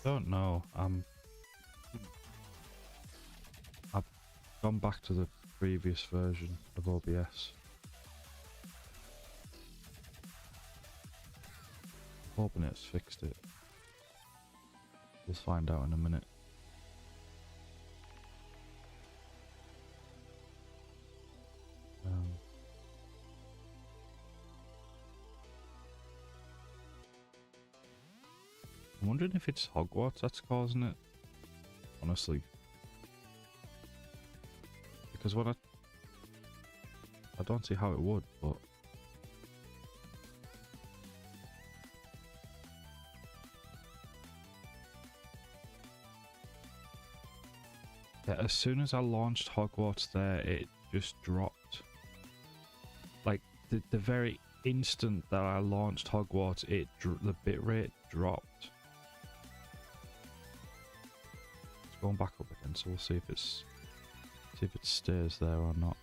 Don't know. I've gone back to the previous version of OBS. Hoping it's fixed it. We'll find out in a minute. I'm wondering if it's Hogwarts that's causing it. Honestly. Because when I don't see how it would, but yeah, as soon as I launched Hogwarts there, it just dropped. Like the very instant that I launched Hogwarts, the bitrate dropped. It's going back up again, so we'll see if it stays there or not.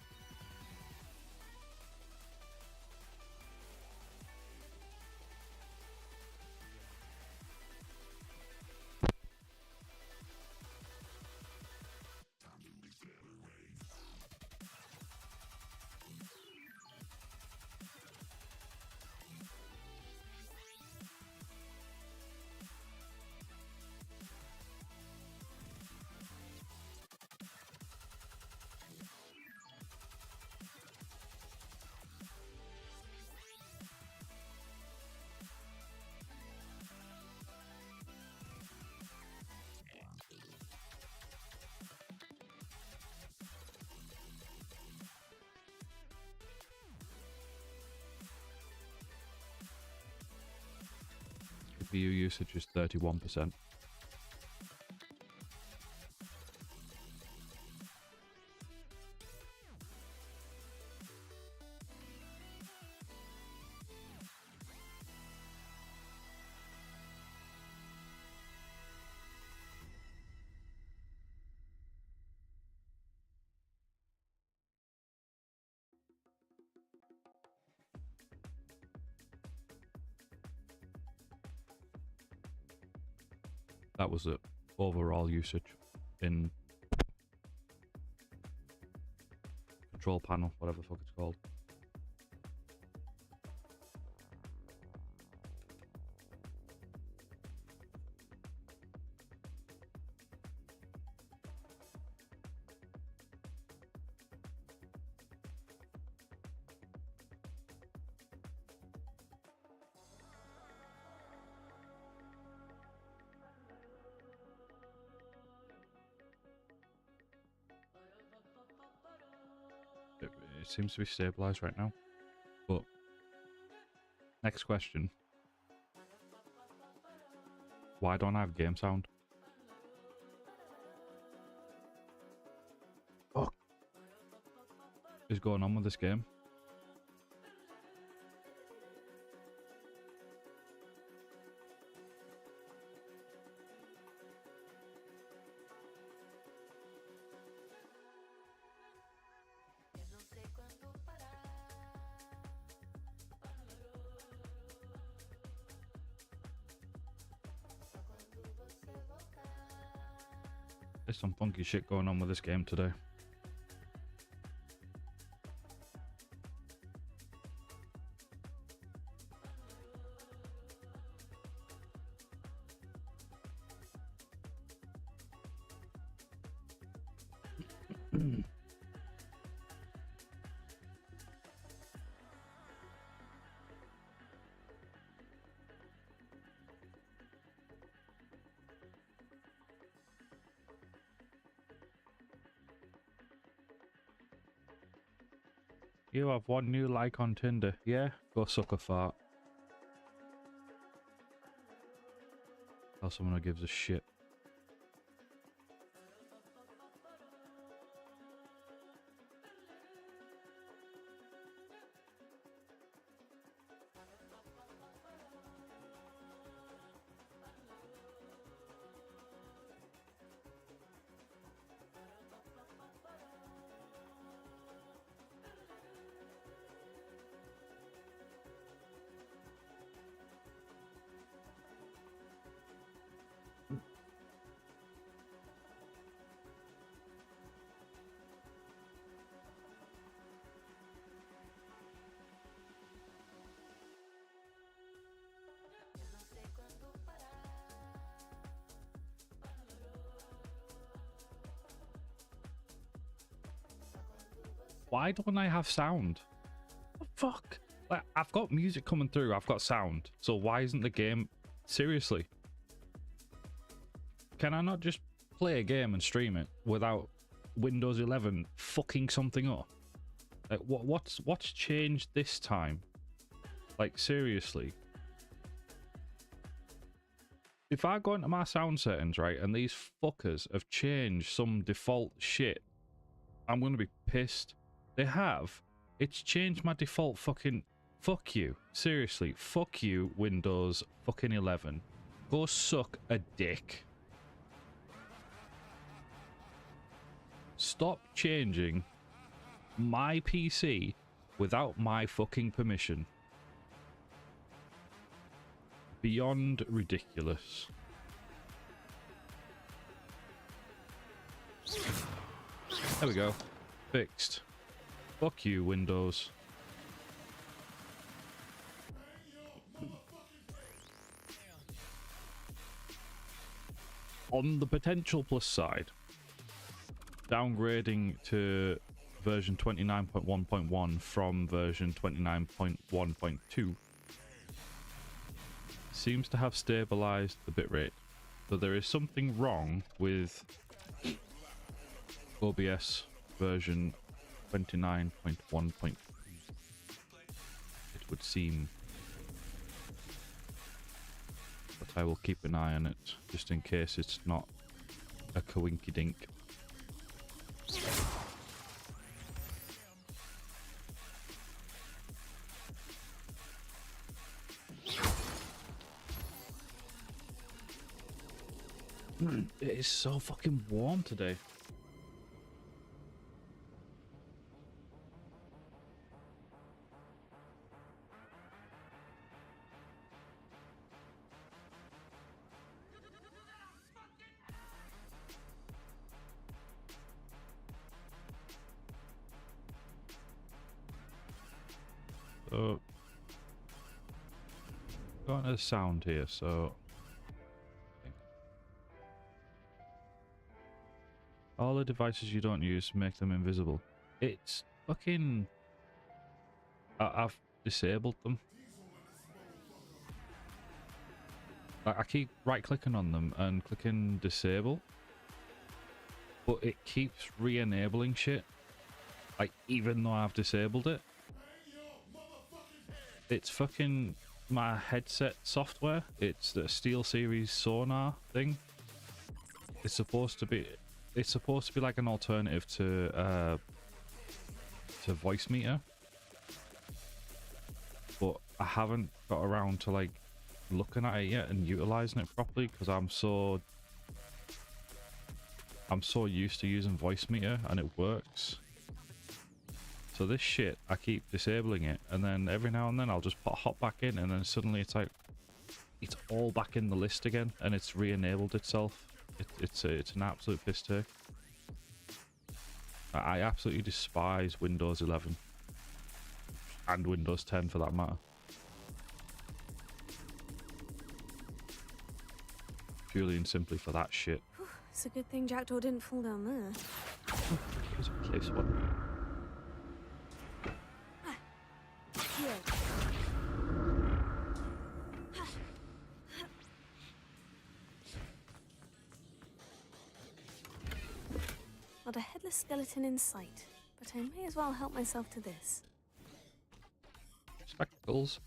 CPU usage is 31%. That was the overall usage in control panel, whatever the fuck it's called. It seems to be stabilized right now. But next question. Why don't I have game sound? What is going on with this game? There's some funky shit going on with this game today. You have one new like on Tinder. Yeah? Go suck a fart. Tell someone who gives a shit. Why don't I have sound? What the fuck? Like, I've got music coming through, I've got sound. So why isn't the game... Seriously? Can I not just play a game and stream it without Windows 11 fucking something up? Like, what's changed this time? Like, seriously? If I go into my sound settings, right, and these fuckers have changed some default shit, I'm gonna be pissed. They have. It's changed my default fucking... Fuck you. Seriously. Fuck you, Windows fucking 11. Go suck a dick. Stop changing my PC without my fucking permission. Beyond ridiculous. There we go. Fixed. Fuck you, Windows. On the potential plus side, downgrading to version 29.1.1 from version 29.1.2 seems to have stabilized the bitrate, but there is something wrong with OBS version 29.1.2. It would seem, but I will keep an eye on it just in case it's not a coinky-dink. It is so fucking warm today. So, got a sound here, so all the devices you don't use, make them invisible. It's fucking... I've disabled them. I keep right-clicking on them and clicking disable, but it keeps re-enabling shit. Like, even though I've disabled it. It's fucking my headset software. It's the SteelSeries sonar thing. It's supposed to be like an alternative to voice meter, but I haven't got around to like looking at it yet and utilizing it properly because I'm so used to using voice meter and it works. So this shit, I keep disabling it, and then every now and then I'll just hop back in, and then suddenly it's like it's all back in the list again, and it's re-enabled itself. It's an absolute piss take. I absolutely despise Windows 11 and Windows 10 for that matter. Purely and simply for that shit. It's a good thing Jackdaw didn't fall down there. It was a close one. Not a headless skeleton in sight, but I may as well help myself to this. Spectacles.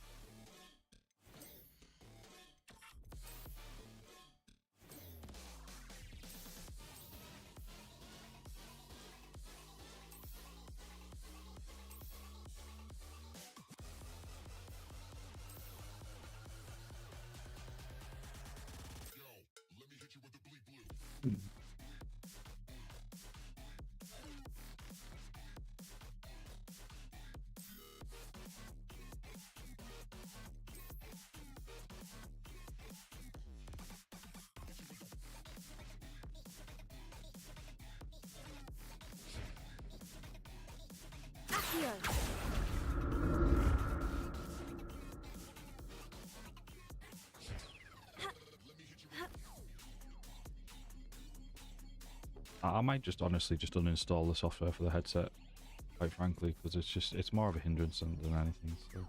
I might just honestly just uninstall the software for the headset quite frankly, because it's more of a hindrance than anything. So.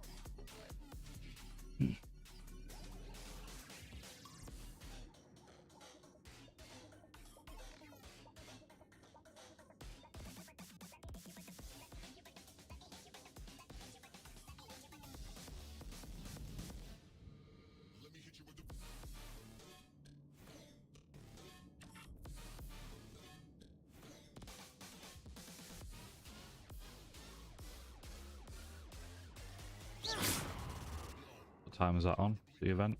What time is that on, the event?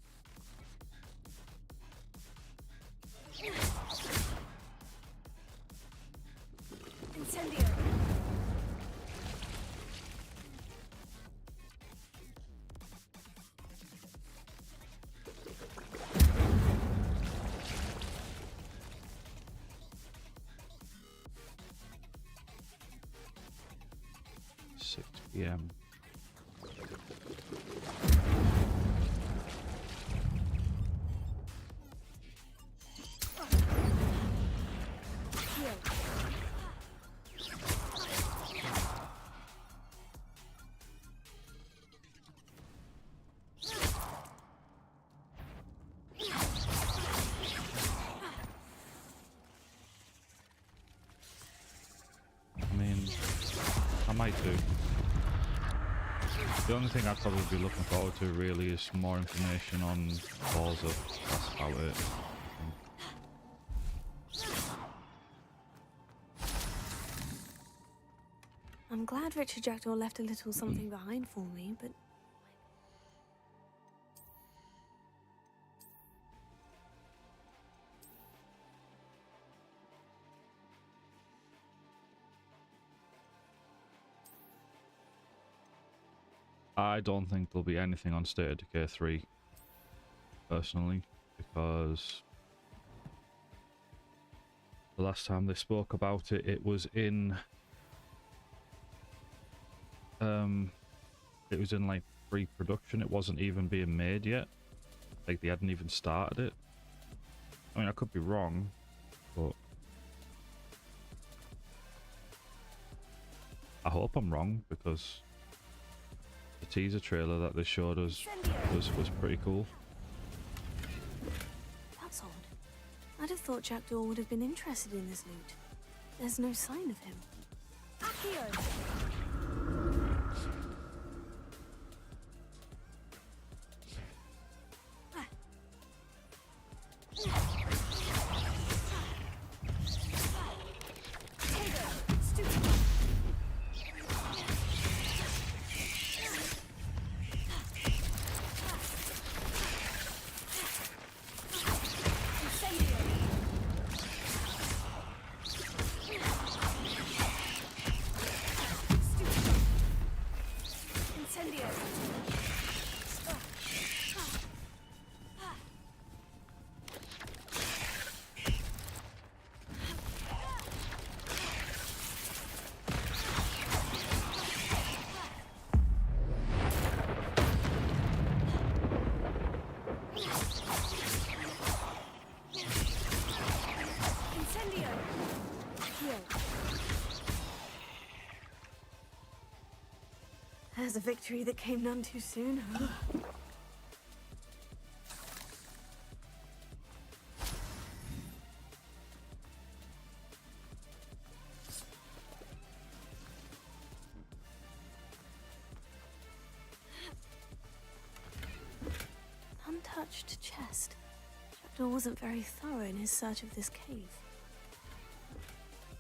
Incendio. 6 p.m. I mean, I might do. The only thing I'd probably be looking forward to really is more information on Forza. That's about it. I'm glad Richard Jackdaw left a little something behind for me, but I don't think there'll be anything on State of Decay 3, personally, because the last time they spoke about it, it was in like pre-production. It wasn't even being made yet. Like, they hadn't even started it. I mean, I could be wrong, but I hope I'm wrong, because the teaser trailer that they showed us was pretty cool. that's odd. I'd have thought Jackdaw would have been interested in this loot. There's no sign of him. Accio! There's a victory that came none too soon. Untouched chest. Jackdaw wasn't very thorough in his search of this cave.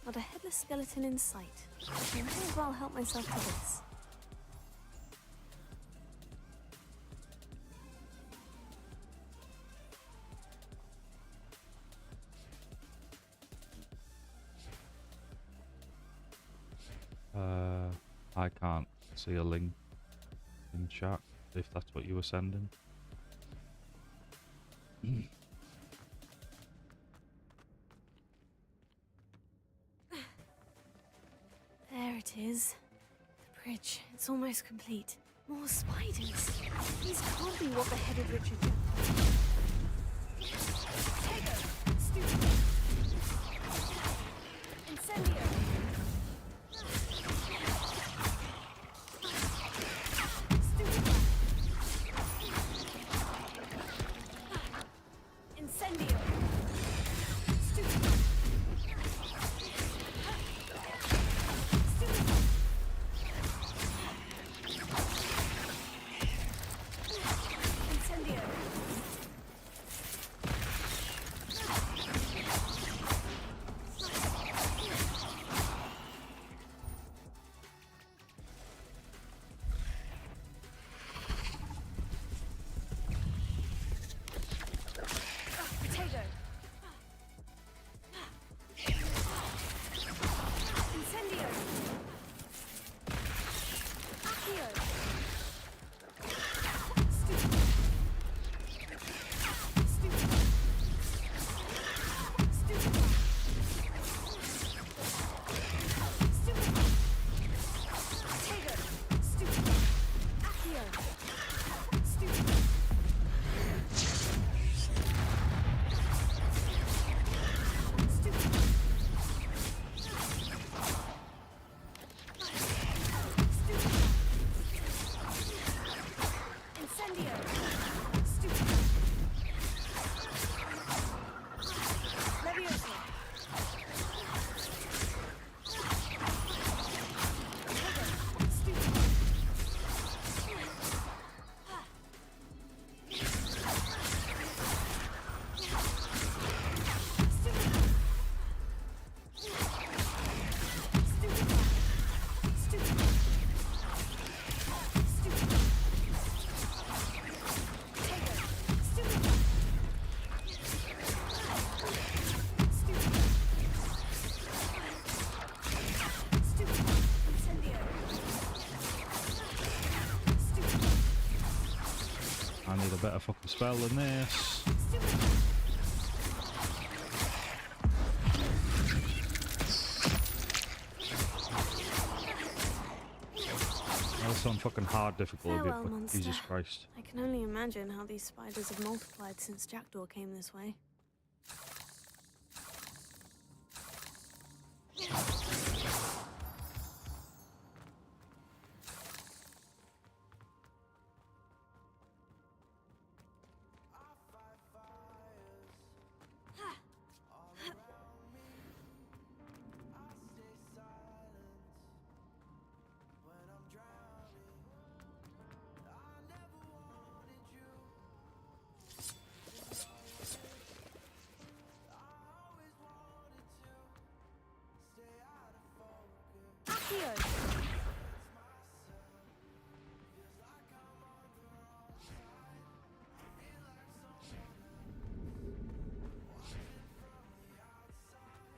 Not a headless skeleton in sight. I may as well help myself to this. I can't see a link in chat, if that's what you were sending. There it is. The bridge. It's almost complete. More spiders. These can't be what the headed Richard did. Incendio. Incendio. Stupid. Incendio. Potato. Incendio. Accio. Stupid. Stupid. Stupid. Stupid. Potato. Stupid. Accio. Stupid. Stupid. Incendio. Stupid. Levioso. Potato. Stupid. I need a better fucking spell than this. That's on fucking hard difficulty, Farewell, but monster. Jesus Christ. I can only imagine how these spiders have multiplied since Jackdaw came this way. Accio.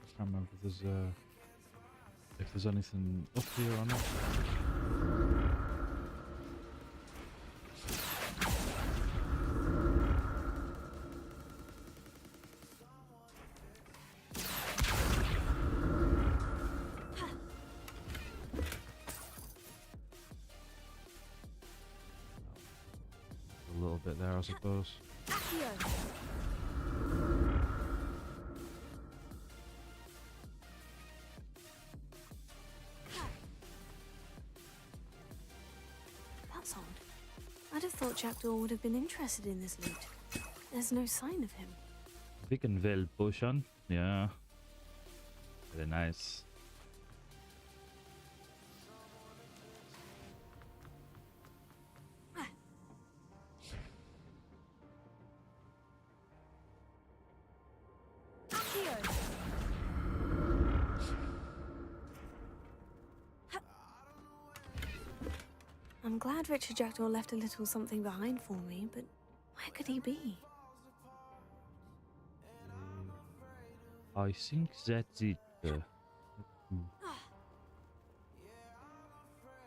I can't remember if there's anything up here or not. A little bit there, I suppose. Accio. That's odd. I'd have thought Jackdaw would have been interested in this loot. There's no sign of him. Vickenville Potion, yeah. Very nice. Accio. I'm glad Richard Jackdaw left a little something behind for me, but where could he be? I think that's it. I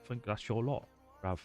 think that's your lot, bruv.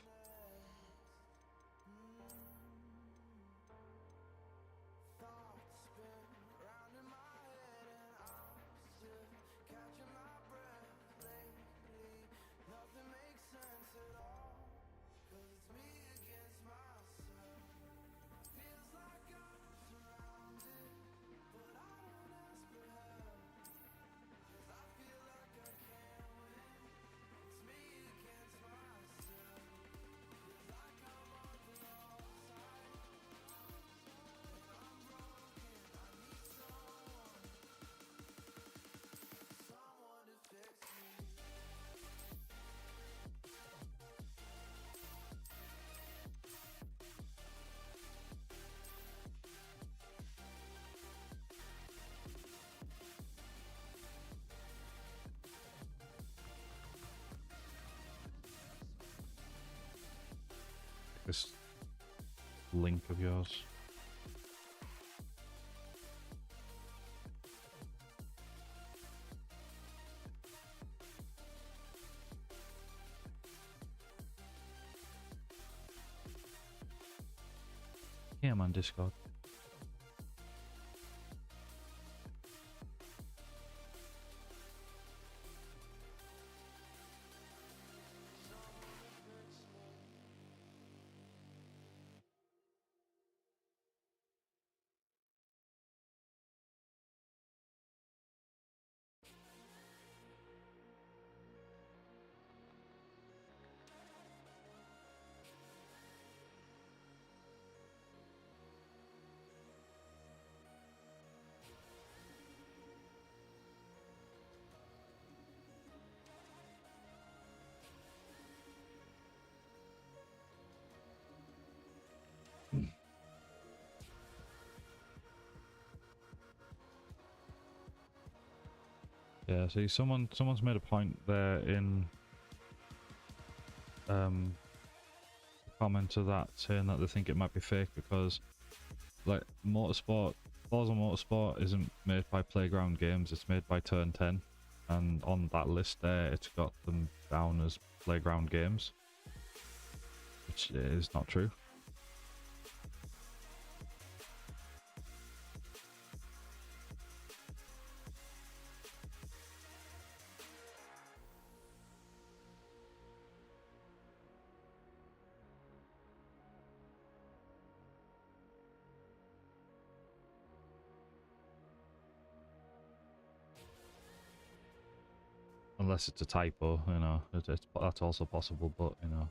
link of yours. Yeah, man, Discord. Yeah, see, someone's made a point there in the comment to that, saying that they think it might be fake because, like, Motorsport, Forza Motorsport isn't made by Playground Games, it's made by Turn 10, and on that list there, it's got them down as Playground Games, which is not true. Unless it's a typo, you know, that's also possible, but, you know,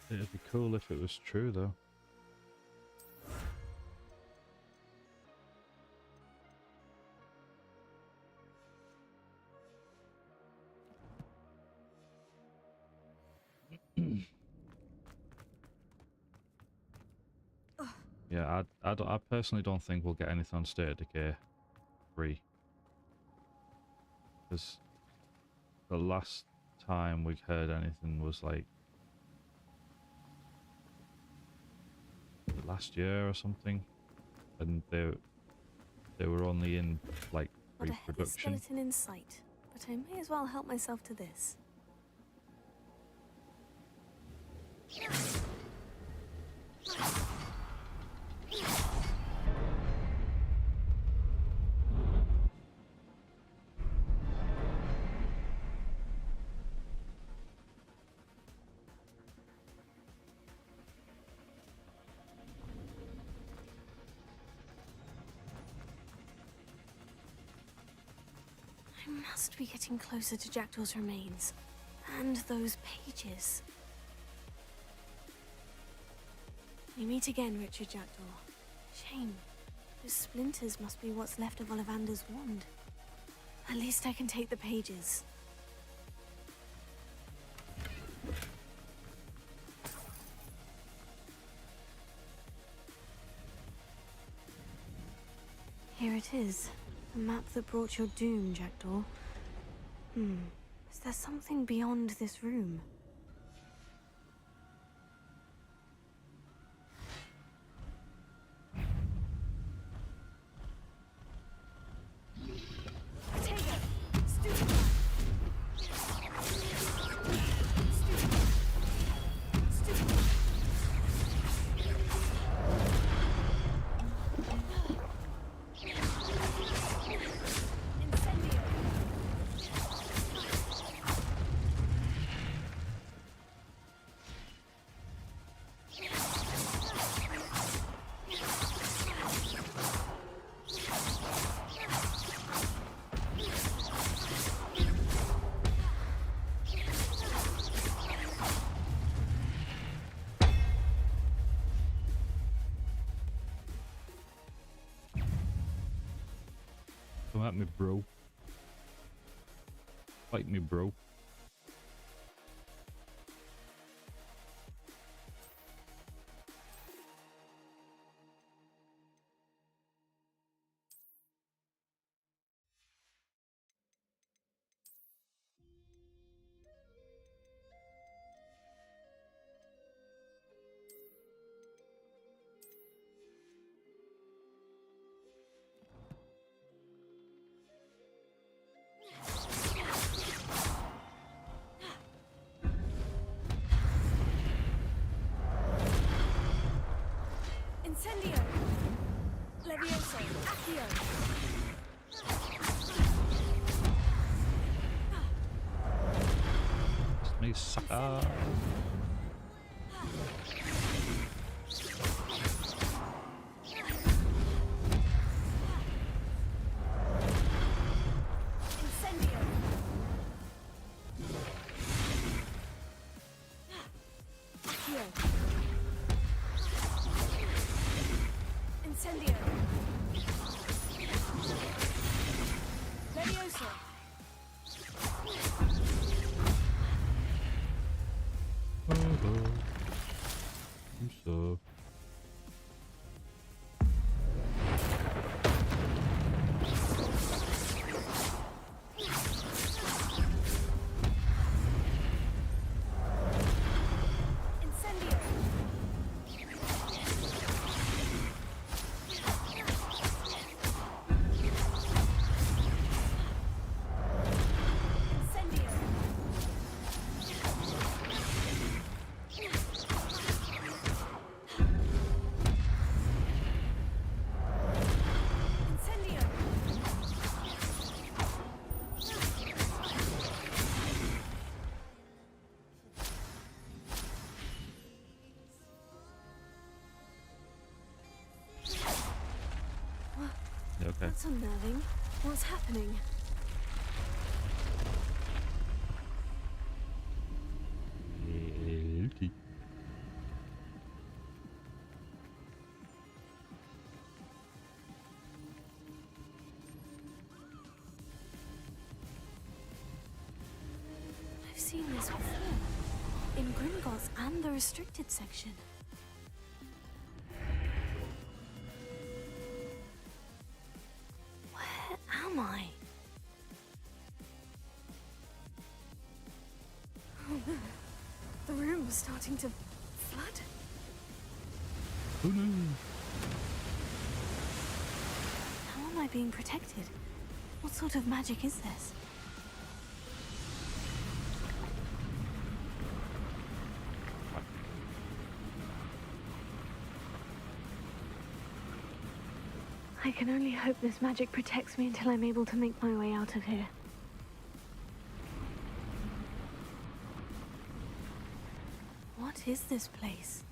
it'd be cool if it was true, though. Yeah, I personally don't think we'll get anything on State of Decay 3. Because the last time we heard anything was like last year or something, and they were only in like pre-production. Not a skeleton in sight, but I may as well help myself to this. I must be getting closer to Jackdaw's remains. And those pages. We meet again, Richard Jackdaw. Shame. Those splinters must be what's left of Ollivander's wand. At least I can take the pages. Here it is. The map that brought your doom, Jackdaw. Is there something beyond this room? Come at me, bro. Fight me, bro. Incendio! Levioso! Accio! It's me, sucker. Incendio! Accio! Incendio! Levioso! So. Incendio! Incendio! Incendio! Yeah, okay. That's unnerving. What's happening? Looty. I've seen this before. In Gringotts and the restricted section. Where am I? Oh no. The room is starting to flood. Oh no. How am I being protected? What sort of magic is this? I can only hope this magic protects me until I'm able to make my way out of here. What is this place?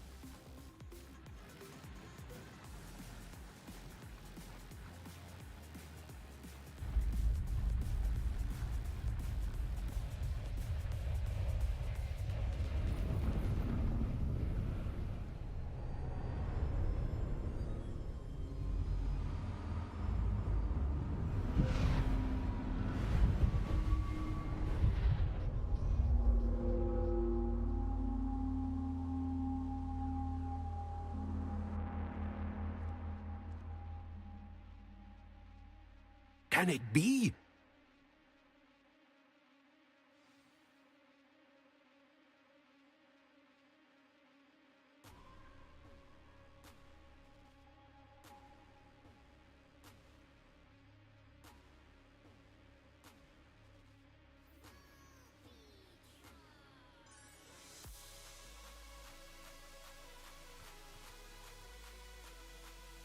Can it be?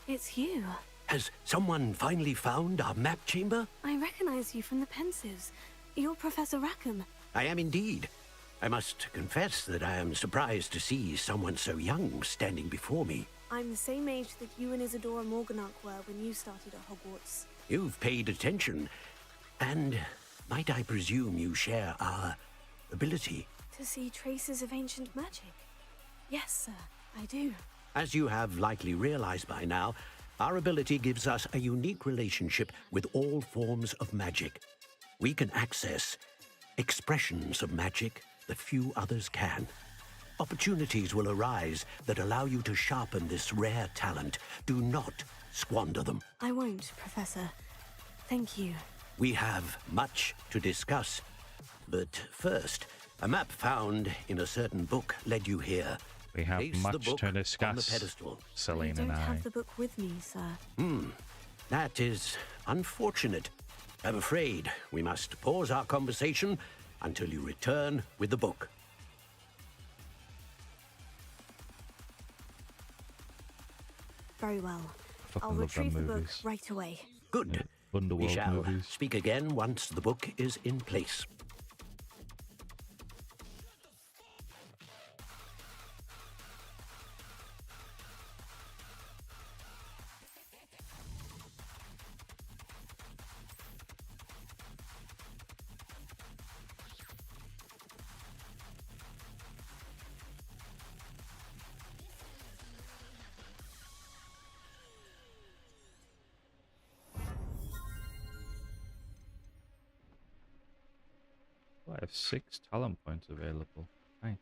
It's you. Has someone finally found our map chamber? I recognize you from the Pensives. You're Professor Rackham. I am indeed. I must confess that I am surprised to see someone so young standing before me. I'm the same age that you and Isadora Morganach were when you started at Hogwarts. You've paid attention. And might I presume you share our ability? To see traces of ancient magic? Yes, sir, I do. As you have likely realized by now, Our ability gives us a unique relationship with all forms of magic. We can access expressions of magic that few others can. Opportunities will arise that allow you to sharpen this rare talent. Do not squander them. I won't, Professor. Thank you. We have much to discuss. But first, a map found in a certain book led you here. We have Place the much book to on the discuss, pedestal. Celine I and don't I. have the book with me, sir. That is unfortunate. I'm afraid we must pause our conversation until you return with the book. Very well. Fucking I'll love them retrieve the book movies. right away. Good. We Underworld shall movies. speak again once the book is in place. Oh, I have 6 talent points available. Nice.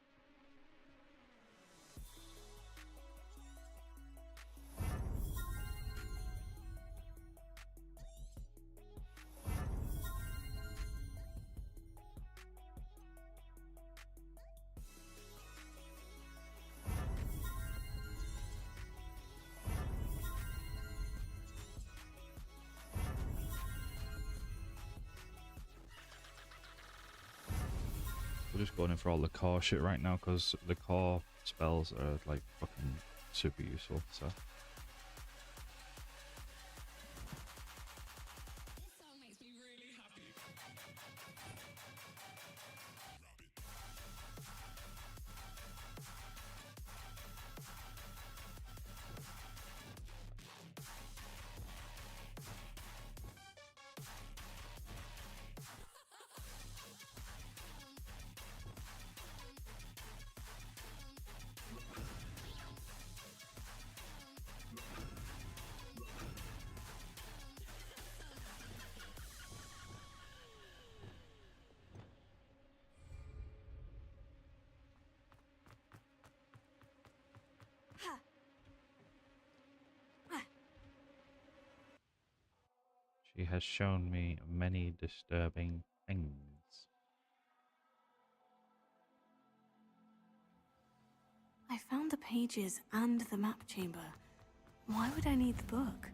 We're just going in for all the core shit right now because the core spells are like fucking super useful. So she has shown me many disturbing things. I found the pages and the map chamber. Why would I need the book?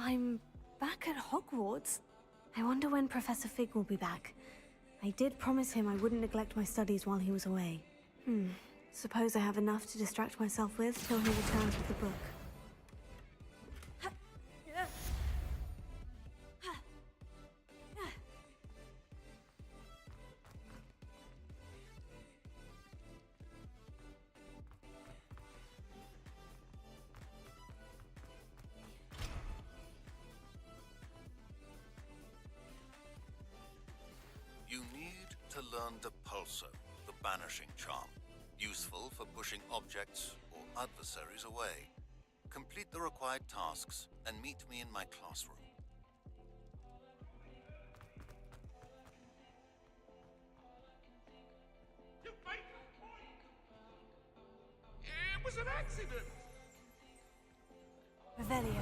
I'm back at Hogwarts. I wonder when Professor Fig will be back. I did promise him I wouldn't neglect my studies while he was away. Suppose I have enough to distract myself with till he returns with the book. You need to learn the Pulsar, the banishing charm, useful for pushing objects or adversaries away. Complete the required tasks and meet me in my classroom. You make a point! It was an accident! Revelio.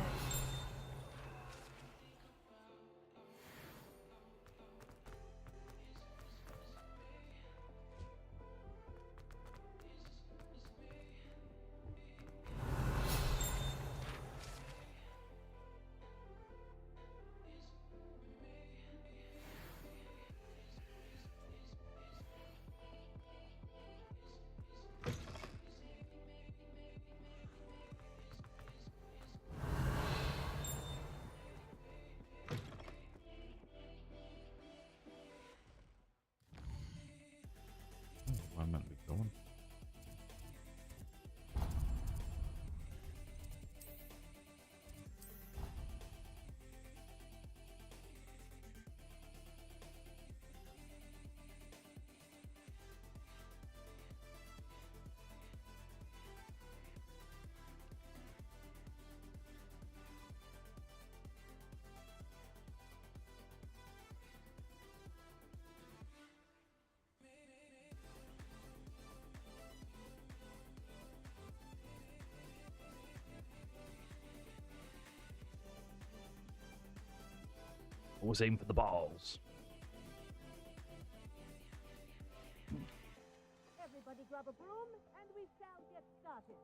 Always aim for the balls. Everybody grab a broom, and we shall get started.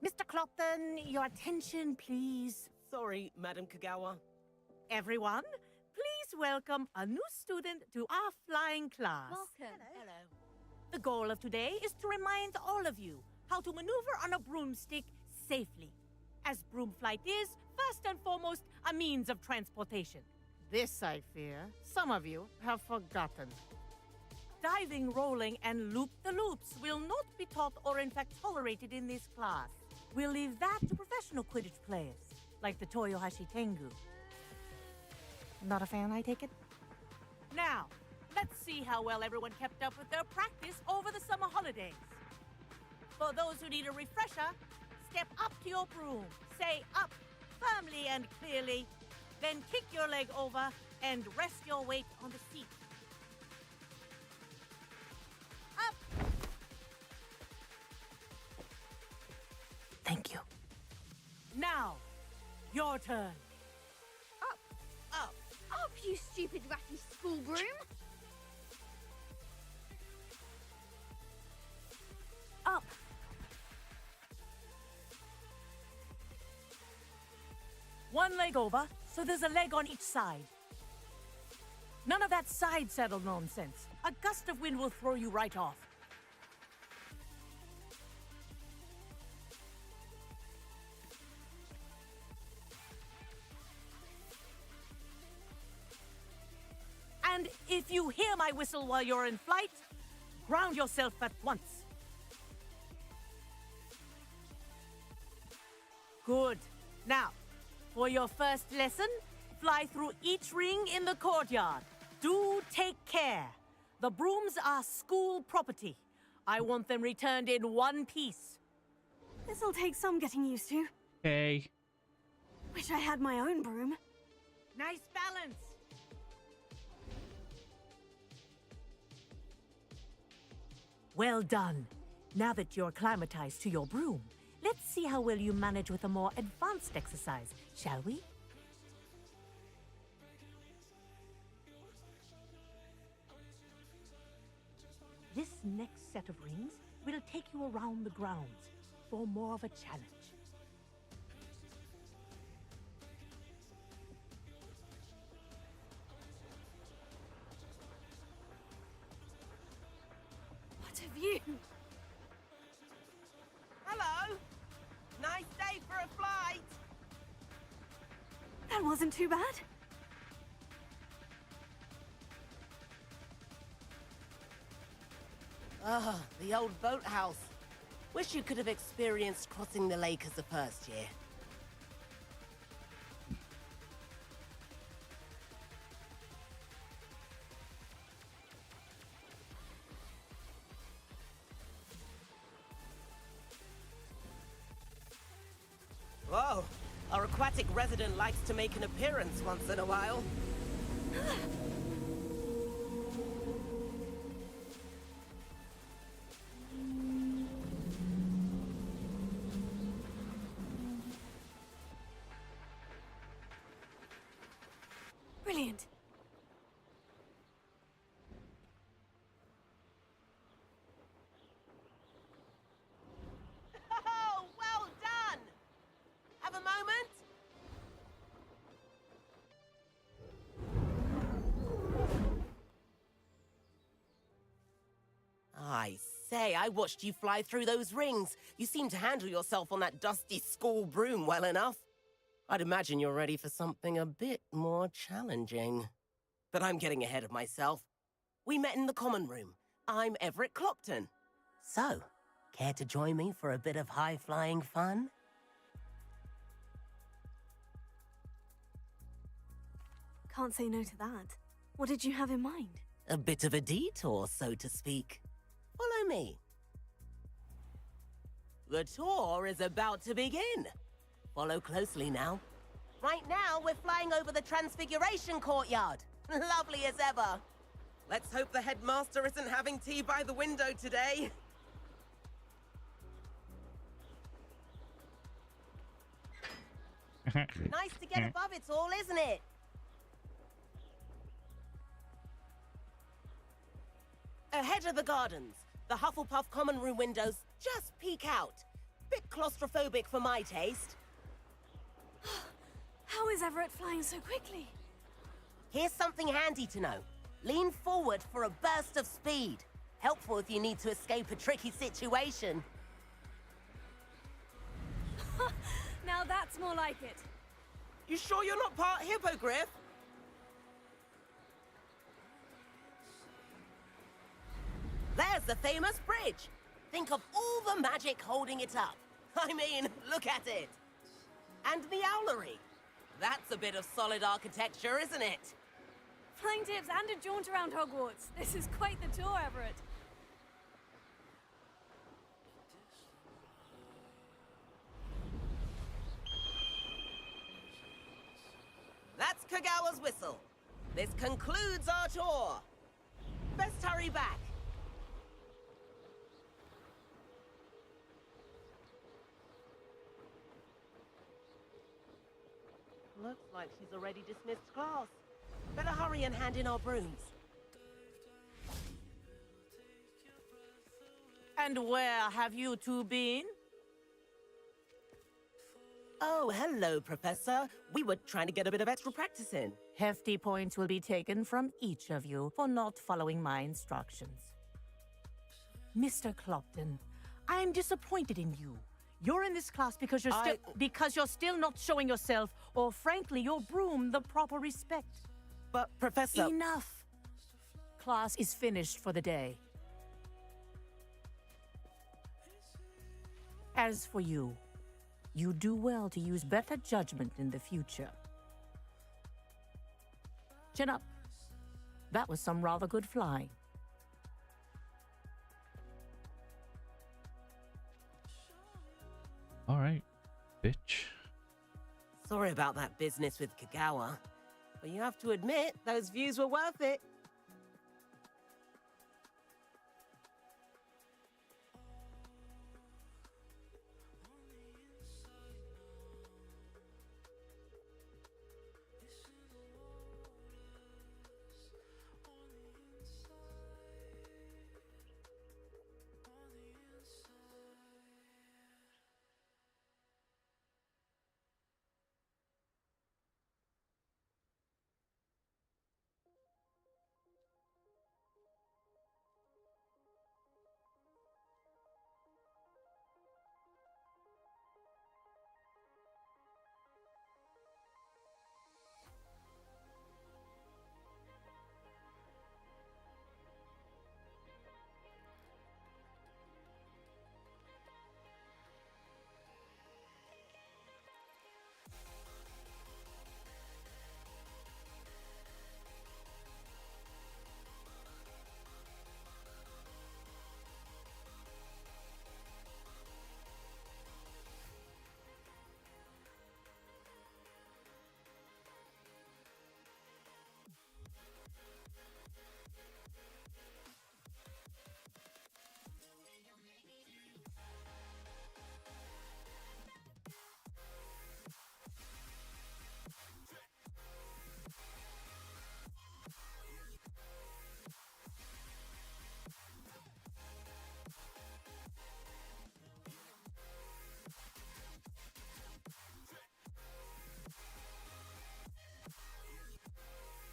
Mr. Clopton, your attention, please. Sorry, Madam Kagawa. Everyone, please welcome a new student to our flying class. Welcome. Hello. The goal of today is to remind all of you how to maneuver on a broomstick safely. As broom flight is, first and foremost, a means of transportation. This, I fear, some of you have forgotten. Diving, rolling, and loop-the-loops will not be taught or in fact tolerated in this class. We'll leave that to professional Quidditch players, like the Toyohashi Tengu. Not a fan, I take it? Now, let's see how well everyone kept up with their practice over the summer holidays. For those who need a refresher, step up to your broom, say up firmly and clearly, then kick your leg over and rest your weight on the seat. Up! Thank you. Now, your turn. Up! Up, you stupid ratty school broom! Up! One leg over, so there's a leg on each side. None of that side saddle nonsense. A gust of wind will throw you right off. And if you hear my whistle while you're in flight, ground yourself at once. Good. Now, for your first lesson, fly through each ring in the courtyard. Do take care. The brooms are school property. I want them returned in one piece. This'll take some getting used to. Okay. Wish I had my own broom. Nice balance. Well done. Now that you're acclimatized to your broom, let's see how well you manage with a more advanced exercise, shall we? This next set of rings will take you around the grounds for more of a challenge. What have you? Hello! Nice day for a flight! That wasn't too bad. Ah, the old boathouse. Wish you could have experienced crossing the lake as a first year. Whoa, our aquatic resident likes to make an appearance once in a while. Brilliant. Oh, well done! Have a moment? I say, I watched you fly through those rings. You seem to handle yourself on that dusty school broom well enough. I'd imagine you're ready for something a bit more challenging. But I'm getting ahead of myself. We met in the common room. I'm Everett Clopton. So, care to join me for a bit of high-flying fun? Can't say no to that. What did you have in mind? A bit of a detour, so to speak. Follow me. The tour is about to begin. Follow closely now. Right now, we're flying over the Transfiguration Courtyard. Lovely as ever. Let's hope the headmaster isn't having tea by the window today. Nice to get above it all, isn't it? Ahead of the gardens, the Hufflepuff common room windows just peek out. Bit claustrophobic for my taste. How is Everett flying so quickly? Here's something handy to know. Lean forward for a burst of speed. Helpful if you need to escape a tricky situation. Now that's more like it. You sure you're not part hippogriff? There's the famous bridge. Think of all the magic holding it up. I mean, look at it. And the owlery. That's a bit of solid architecture, isn't it? Flying tips and a jaunt around Hogwarts. This is quite the tour, Everett. That's Kagawa's whistle. This concludes our tour. Best hurry back. Looks like she's already dismissed class. Better hurry and hand in our brooms. And where have you two been? Oh, hello, Professor. We were trying to get a bit of extra practice in. Hefty points will be taken from each of you for not following my instructions. Mr. Clopton, I am disappointed in you. You're in this class because you're still not showing yourself, or frankly, your broom the proper respect. But, Professor... Enough! Class is finished for the day. As for you, you do well to use better judgment in the future. Chin up. That was some rather good flying. All right, bitch. Sorry about that business with Kagawa, but you have to admit, those views were worth it.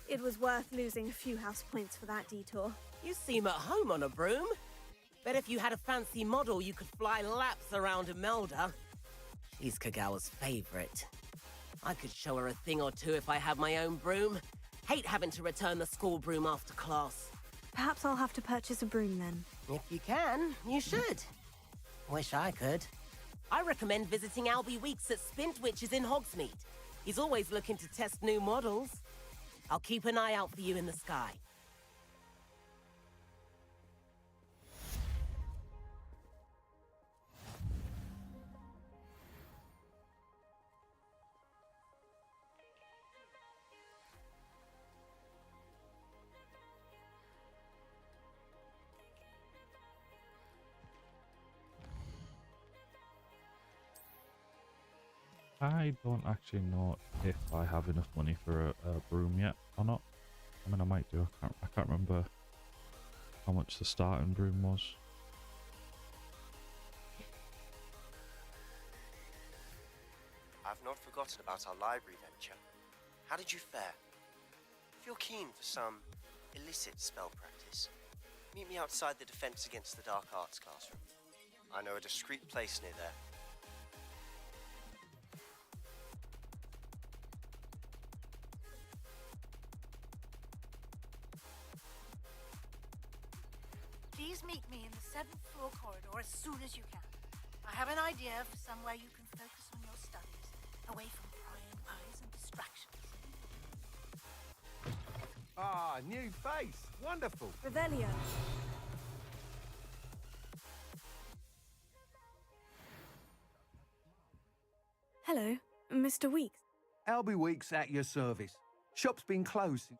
It was worth losing a few house points for that detour. You seem at home on a broom. Bet if you had a fancy model, you could fly laps around Imelda. She's Kagawa's favorite. I could show her a thing or two if I had my own broom. Hate having to return the school broom after class. Perhaps I'll have to purchase a broom then. If you can, you should. Wish I could. I recommend visiting Albie Weeks at Spintwitches in Hogsmeade. He's always looking to test new models. I'll keep an eye out for you in the sky. I don't actually know if I have enough money for a broom yet or not. I mean, I might do. I can't remember how much the starting broom was. I've not forgotten about our library venture. How did you fare? If you're keen for some illicit spell practice, meet me outside the Defense Against the Dark Arts classroom. I know a discreet place near there. Please meet me in the 7th floor corridor as soon as you can. I have an idea for somewhere you can focus on your studies, away from prying eyes and distractions. Ah, new face. Wonderful. Revelio. Hello, Mr. Weeks. Albie Weeks at your service. Shop's been closed,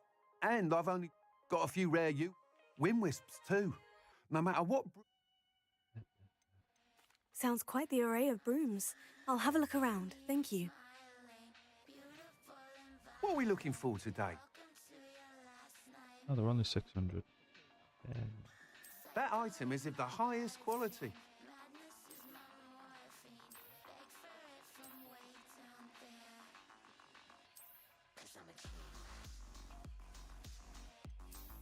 and I've only got a few rare wind wisps too. No matter what. Sounds quite the array of brooms. I'll have a look around, thank you. What are we looking for today? Oh, they're only 600. Yeah. That item is of the highest quality.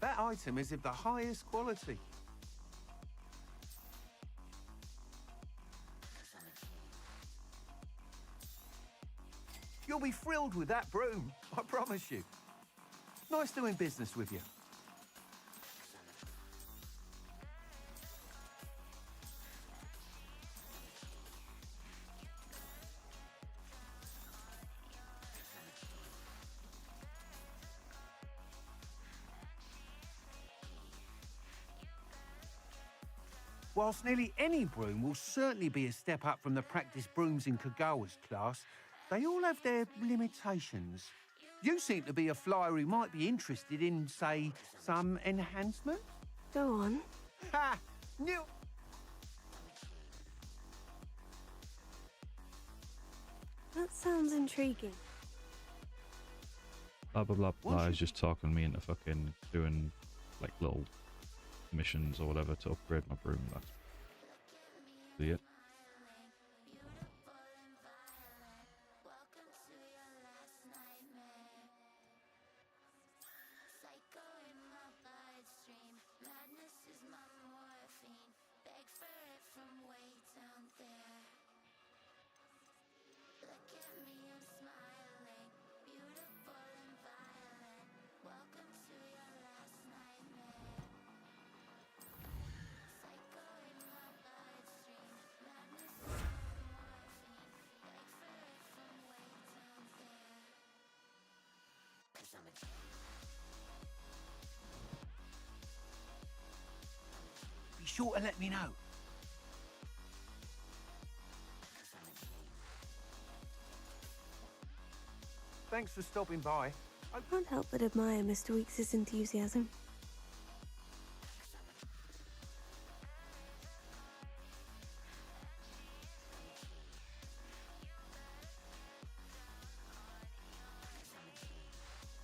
That item is of the highest quality. You'll be thrilled with that broom, I promise you. Nice doing business with you. Whilst nearly any broom will certainly be a step up from the practice brooms in Kagawa's class, they all have their limitations. You seem to be a flyer who might be interested in, say, some enhancement? Go on. Ha! Knew... That sounds intriguing. Blah blah blah blah. What He's just talking me into fucking doing like little missions or whatever to upgrade my broom. That's it. Be sure to let me know. Thanks for stopping by. I can't help but admire Mr. Weeks' enthusiasm. I taught my son never to raise his wand in anger.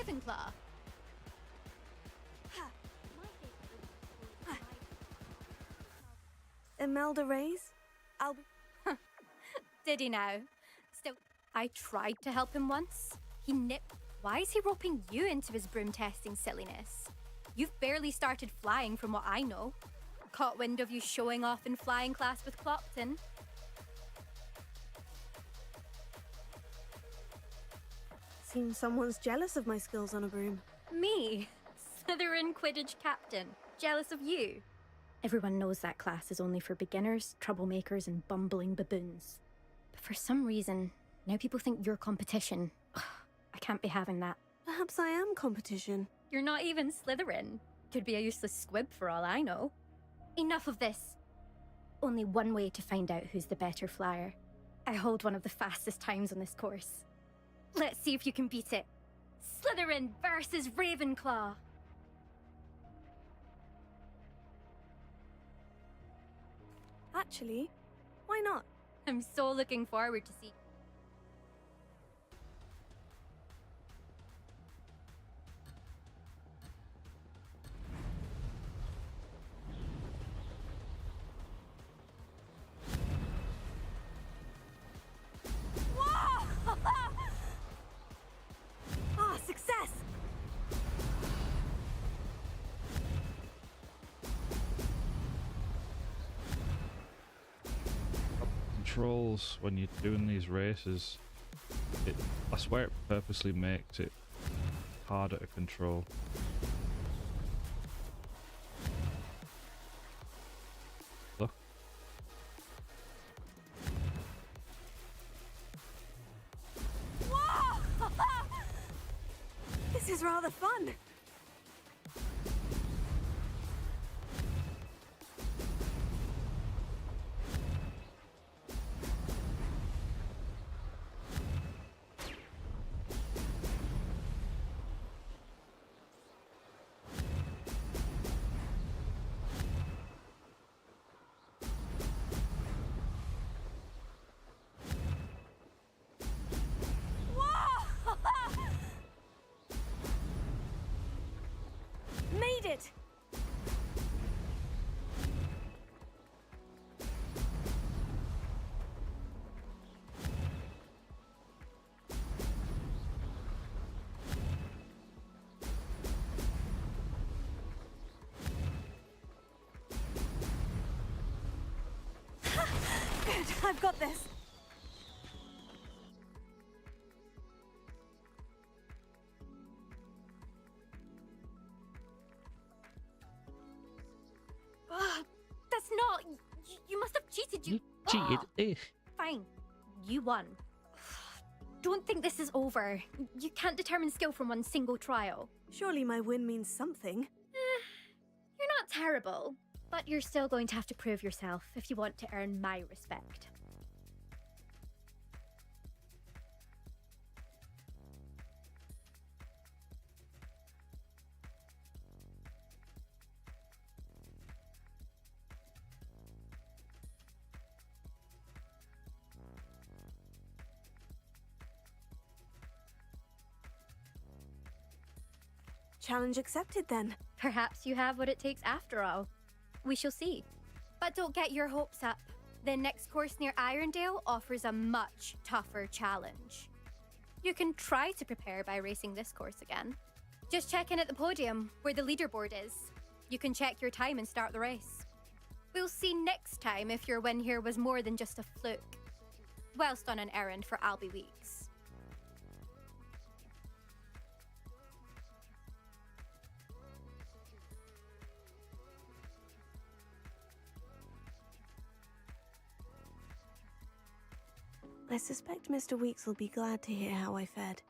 Ravenclaw. Imelda Reyes? I'll be... Did he now? Still, I tried to help him once. He nipped. Why is he roping you into his broom testing silliness? You've barely started flying from what I know. Caught wind of you showing off in flying class with Clopton. Seems someone's jealous of my skills on a broom. Me? Slytherin Quidditch captain. Jealous of you? Everyone knows that class is only for beginners, troublemakers, and bumbling baboons. But for some reason, now people think you're competition. I can't be having that. Perhaps I am competition. You're not even Slytherin. Could be a useless squib for all I know. Enough of this. Only one way to find out who's the better flyer. I hold one of the fastest times on this course. Let's see if you can beat it. Slytherin versus Ravenclaw. Actually, why not? I'm so looking forward to see. Ah, success! Controls when you're doing these races, I swear it purposely makes it harder to control. Look. This is rather fun. Made it! Good, I've got this. That's not. You must have cheated. You cheated. Fine. You won. Don't think this is over. You can't determine skill from one single trial. Surely my win means something. You're not terrible, but you're still going to have to prove yourself if you want to earn my respect. Challenge accepted then. Perhaps you have what it takes after all. We shall see. But don't get your hopes up. The next course near Irondale offers a much tougher challenge. You can try to prepare by racing this course again. Just check in at the podium, where the leaderboard is. You can check your time and start the race. We'll see next time if your win here was more than just a fluke. Whilst on an errand for Albie Weeks. I suspect Mr. Weeks will be glad to hear how I fared.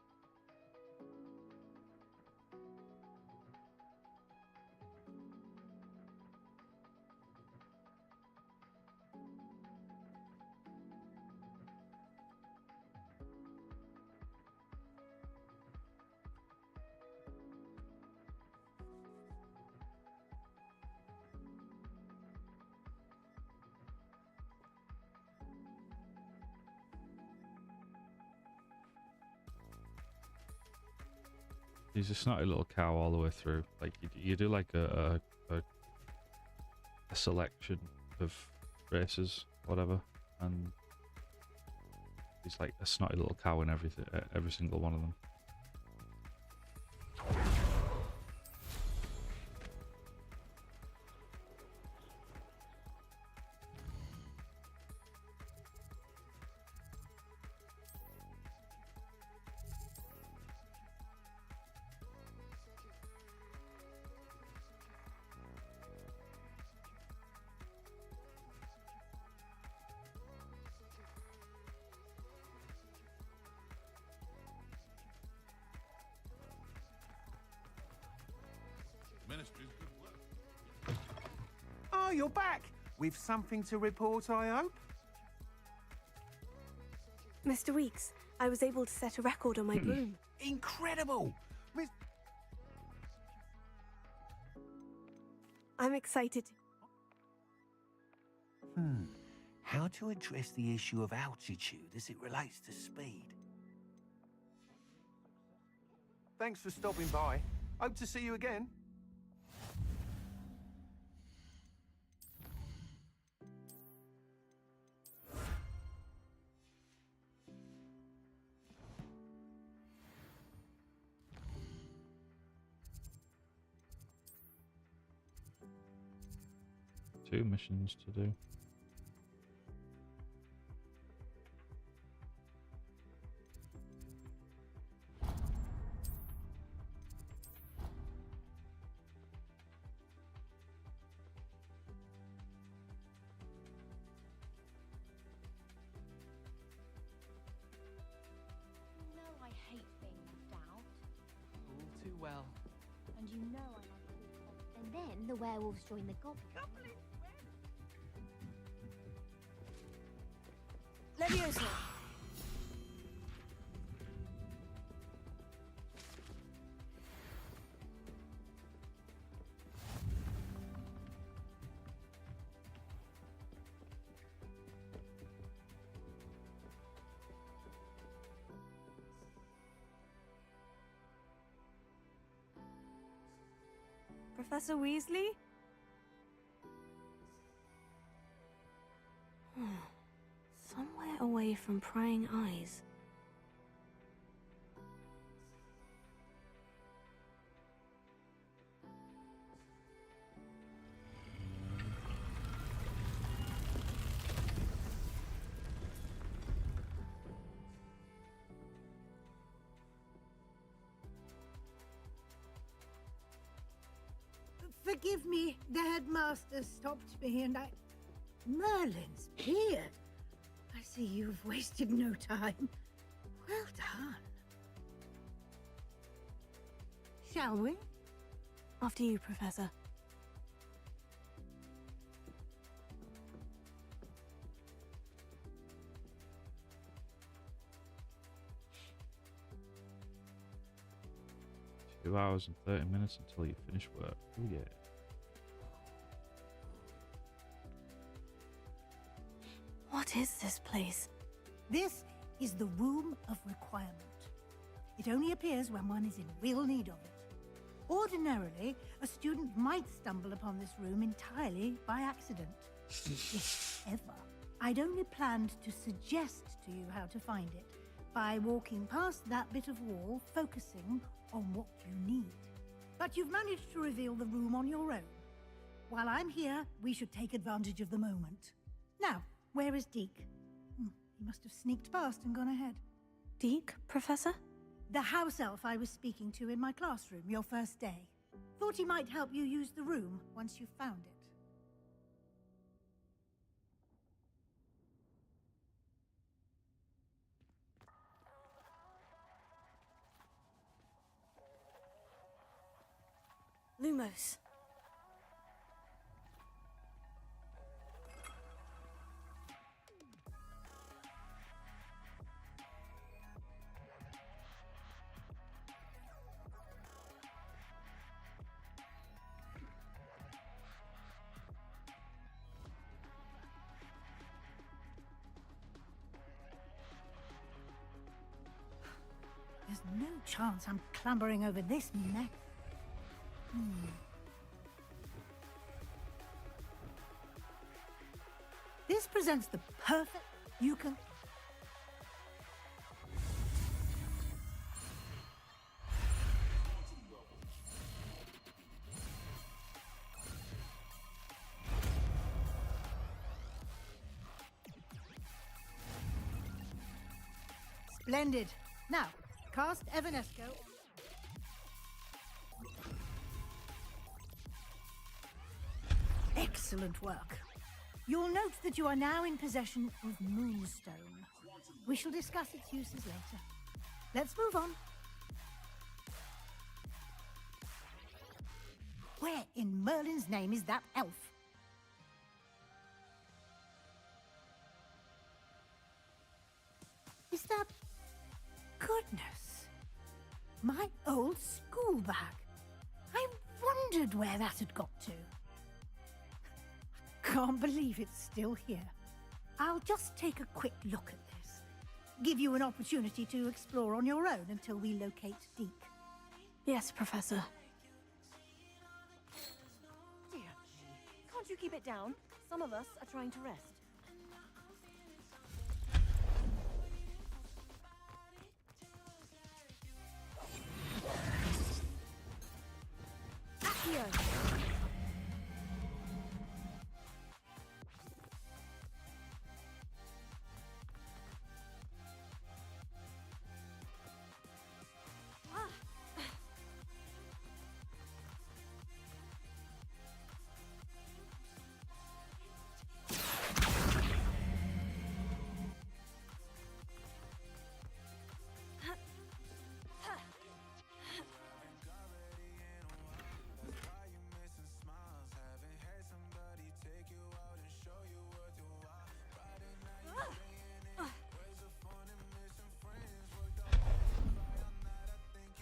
He's a snotty little cow all the way through. Like you do like a selection of races, whatever, and he's like a snotty little cow in everything, every single one of them. Ministry's good work. Oh, you're back! With something to report, I hope? Mr. Weeks, I was able to set a record on my broom. Incredible! I'm excited. How to address the issue of altitude as it relates to speed? Thanks for stopping by. Hope to see you again. Two missions to do. You know I hate being left out. All too well. And you know I like to be caught. And then the werewolves join the goblins. Leviosa! Professor Weasley? Somewhere away from prying eyes. Forgive me, the headmaster stopped me and I... Merlin's beard! I see you've wasted no time. Well done. Shall we? After you, Professor. Two hours and 30 minutes until you finish work. Oh yeah. What is this place? This is the Room of Requirement. It only appears when one is in real need of it. Ordinarily, a student might stumble upon this room entirely by accident. If ever. I'd only planned to suggest to you how to find it by walking past that bit of wall, focusing on what you need. But you've managed to reveal the room on your own. While I'm here, we should take advantage of the moment. Now, where is Deke? He must have sneaked past and gone ahead. Deke, Professor? The house elf I was speaking to in my classroom your first day. Thought he might help you use the room once you found it. Lumos. There's no chance I'm clambering over this neck. This presents the perfect... You can... Splendid. Now, cast Evanesco. Excellent work. You'll note that you are now in possession of Moonstone. We shall discuss its uses later. Let's move on. Where in Merlin's name is that elf? Is that... Goodness. My old school bag. I wondered where that had got to. Can't believe it's still here. I'll just take a quick look at this. Give you an opportunity to explore on your own until we locate Deke. Yes, Professor. Dear me. Can't you keep it down? Some of us are trying to rest. Accio!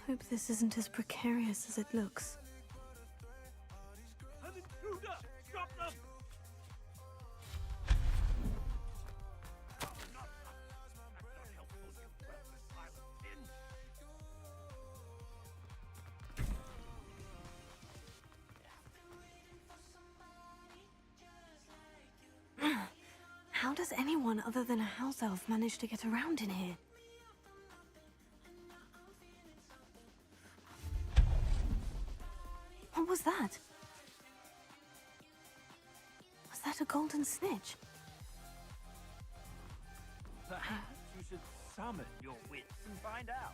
Hope this isn't as precarious as it looks. An intruder! Stop them! How does anyone other than a house elf manage to get around in here? What was that? Was that a golden snitch? Perhaps you should summon your wits and find out.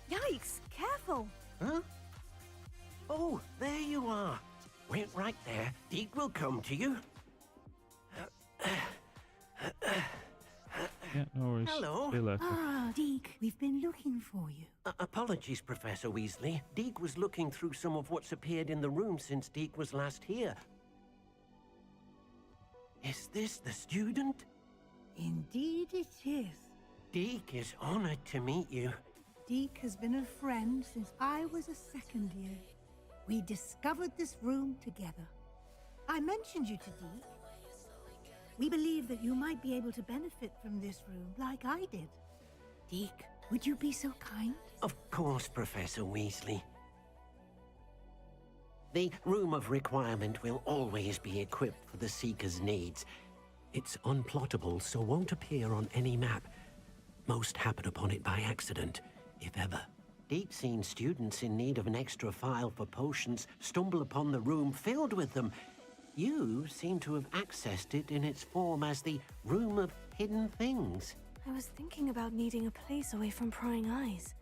Yikes! Careful! Huh? Oh, there you are. Wait right there. Deke will come to you. Yeah, no worries. Hello. See you later. Ah, Deke, we've been looking for you. Apologies, Professor Weasley. Deke was looking through some of what's appeared in the room since Deke was last here. Is this the student? Indeed it is. Deke is honored to meet you. Deke has been a friend since I was a second year. We discovered this room together. I mentioned you to Deke. We believe that you might be able to benefit from this room like I did. Deke, would you be so kind? Of course, Professor Weasley. The Room of Requirement will always be equipped for the Seeker's needs. It's unplottable, so won't appear on any map. Most happen upon it by accident, if ever. Deke's seen students in need of an extra file for potions stumble upon the room filled with them. You seem to have accessed it in its form as the Room of Hidden Things. I was thinking about needing a place away from prying eyes.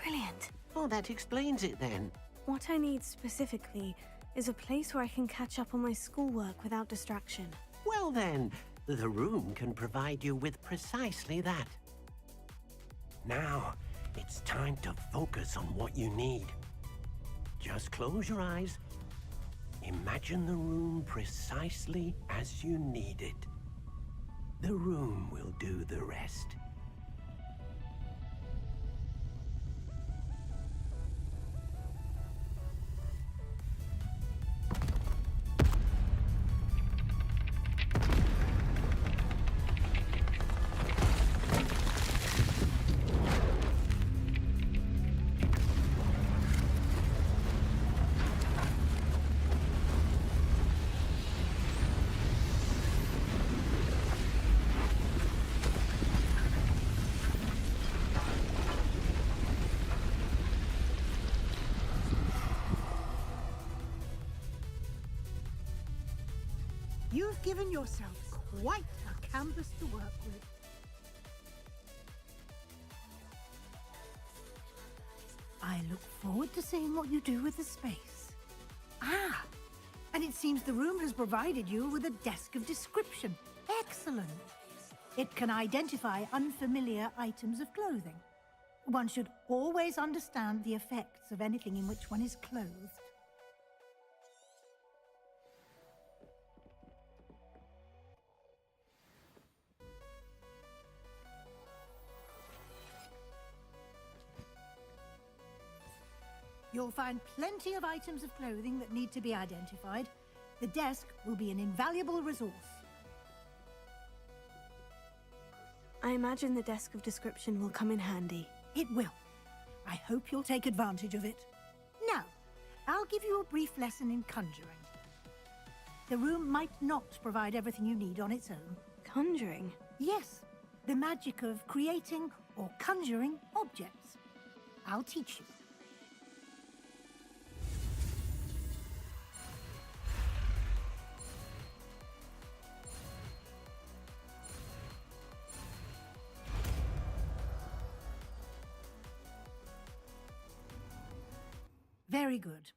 Brilliant. Well, that explains it then. What I need specifically is a place where I can catch up on my schoolwork without distraction. Well then, the room can provide you with precisely that. Now, it's time to focus on what you need. Just close your eyes. Imagine the room precisely as you need it. The room will do the rest. You've given yourself quite a canvas to work with. I look forward to seeing what you do with the space. Ah, and it seems the room has provided you with a desk of description. Excellent. It can identify unfamiliar items of clothing. One should always understand the effects of anything in which one is clothed. You'll find plenty of items of clothing that need to be identified. The desk will be an invaluable resource. I imagine the desk of description will come in handy. It will. I hope you'll take advantage of it. Now, I'll give you a brief lesson in conjuring. The room might not provide everything you need on its own. Conjuring? Yes, the magic of creating or conjuring objects. I'll teach you. Very good.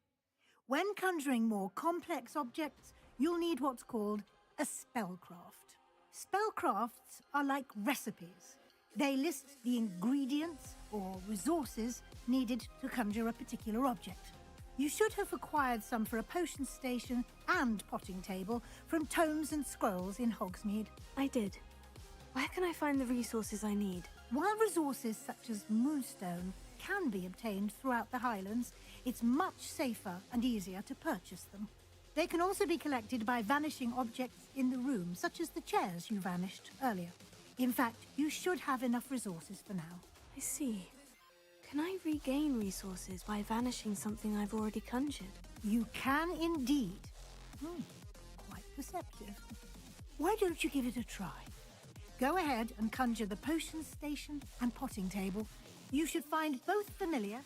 When conjuring more complex objects, you'll need what's called a spellcraft. Spellcrafts are like recipes. They list the ingredients or resources needed to conjure a particular object. You should have acquired some for a potion station and potting table from tomes and scrolls in Hogsmeade. I did. Where can I find the resources I need? While resources such as moonstone can be obtained throughout the Highlands, it's much safer and easier to purchase them. They can also be collected by vanishing objects in the room, such as the chairs you vanished earlier. In fact, you should have enough resources for now. I see. Can I regain resources by vanishing something I've already conjured? You can indeed. Quite perceptive. Why don't you give it a try? Go ahead and conjure the potion station and potting table. You should find both familiar.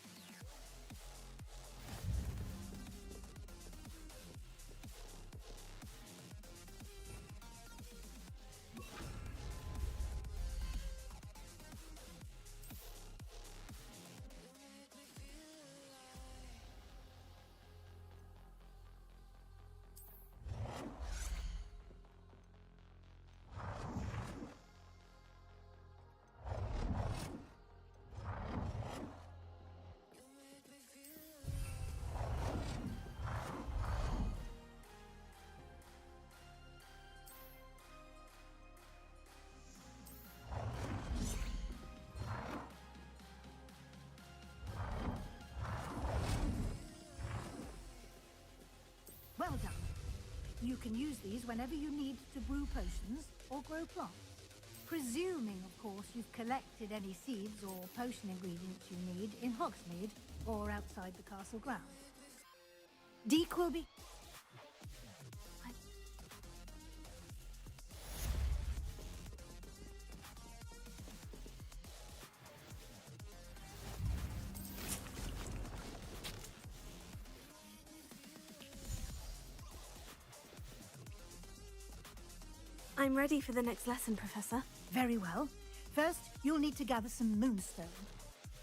Well done. You can use these whenever you need to brew potions or grow plants. Presuming, of course, you've collected any seeds or potion ingredients you need in Hogsmeade or outside the castle grounds. Deke will be... I'm ready for the next lesson, Professor. Very well. First, you'll need to gather some moonstone.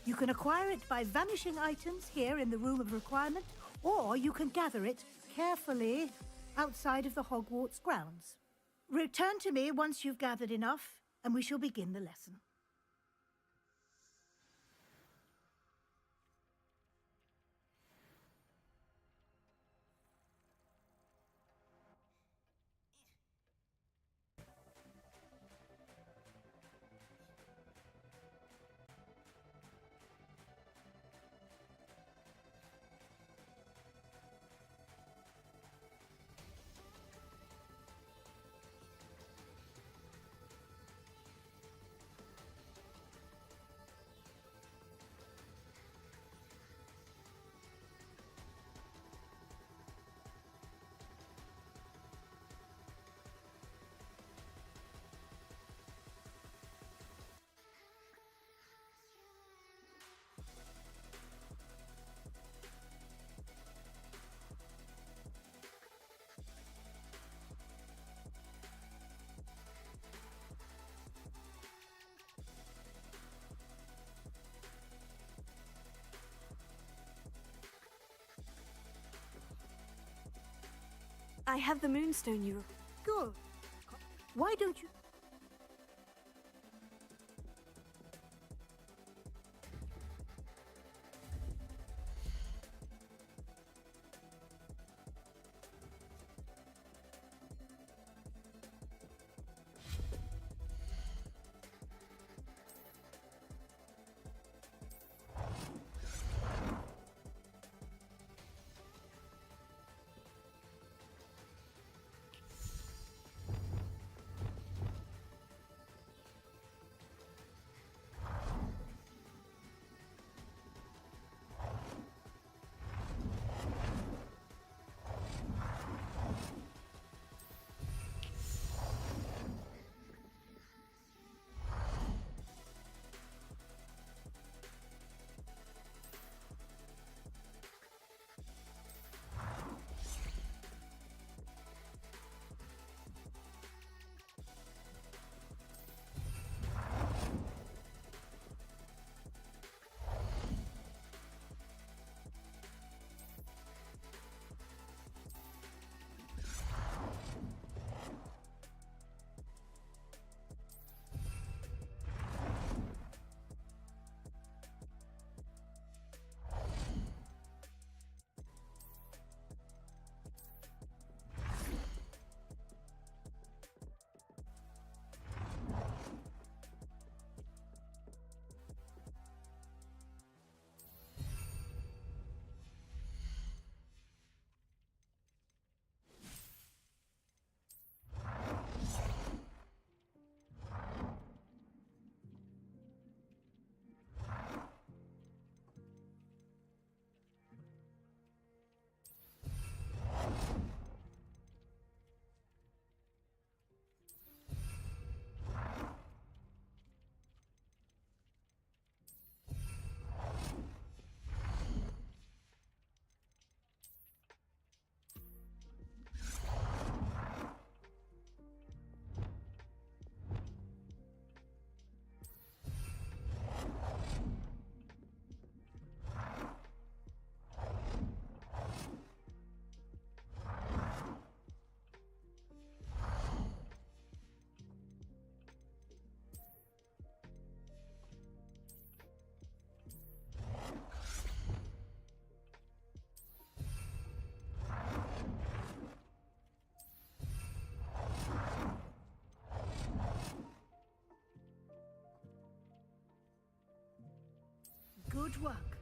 You can acquire it by vanishing items here in the Room of Requirement, or you can gather it carefully outside of the Hogwarts grounds. Return to me once you've gathered enough, and we shall begin the lesson. I have the moonstone you... Good. Why don't you... Good work.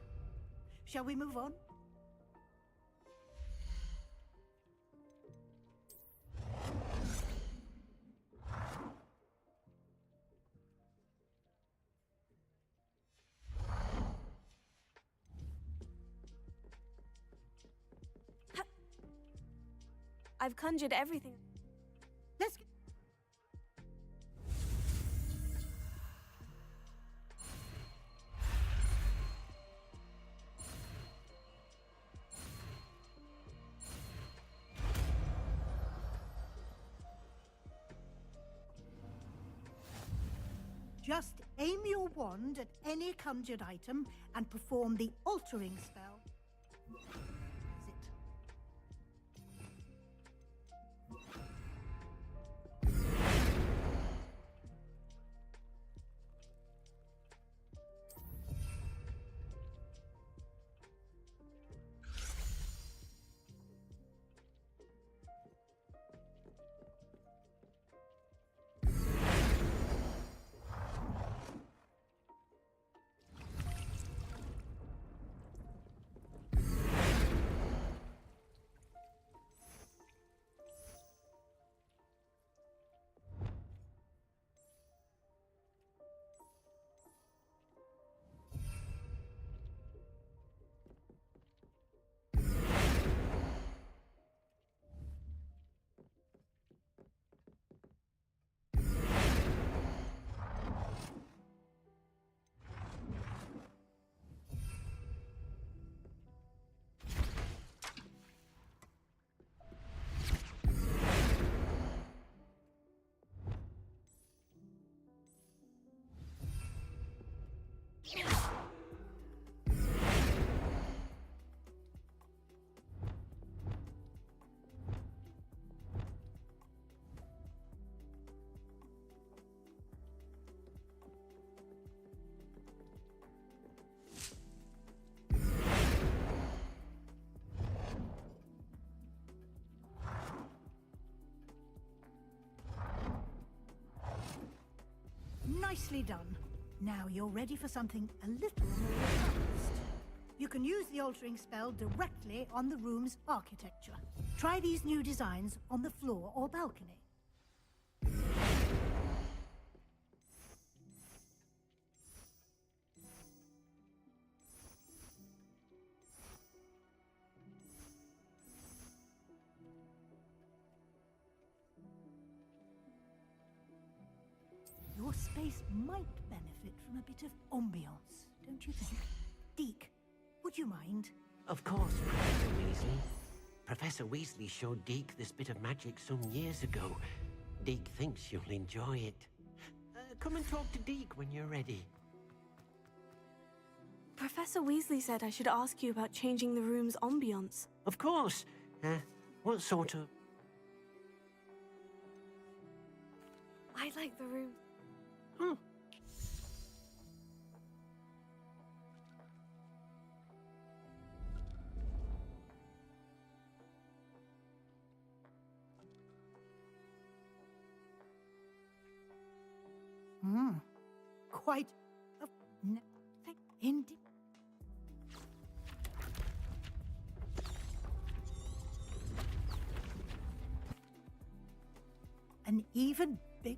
Shall we move on? I've conjured everything. Let's get... Just aim your wand at any conjured item and perform the altering spell. Is it? Nicely done. Now you're ready for something a little more advanced. You can use the altering spell directly on the room's architecture. Try these new designs on the floor or balcony. Your space might benefit from a bit of ambiance, don't you think? Deke, would you mind? Of course, Professor Weasley. Professor Weasley showed Deke this bit of magic some years ago. Deke thinks you'll enjoy it. Come and talk to Deke when you're ready. Professor Weasley said I should ask you about changing the room's ambiance. Of course. What sort of... I like the room. Hmm. Quite a... Indeed. An even big...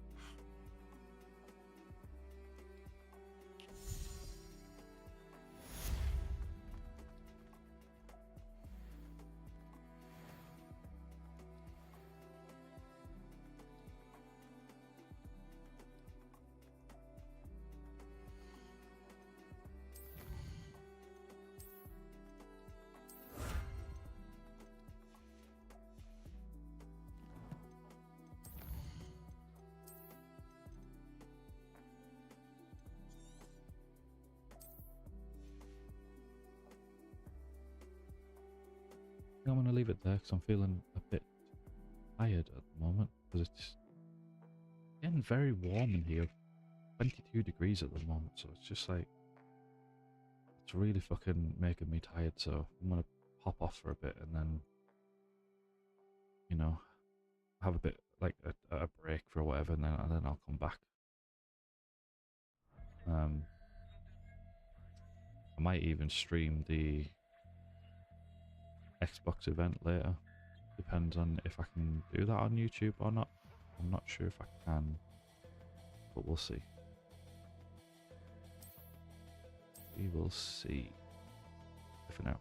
I'm going to leave it there because I'm feeling a bit tired at the moment because it's getting very warm in here. 22 degrees at the moment, so it's just like, it's really fucking making me tired. So I'm going to pop off for a bit and then, you know, have a bit like a break for whatever, and then I'll come back. I might even stream the Xbox event later. Depends on if I can do that on YouTube or not. I'm not sure if I can, but we'll see. We will see. For now.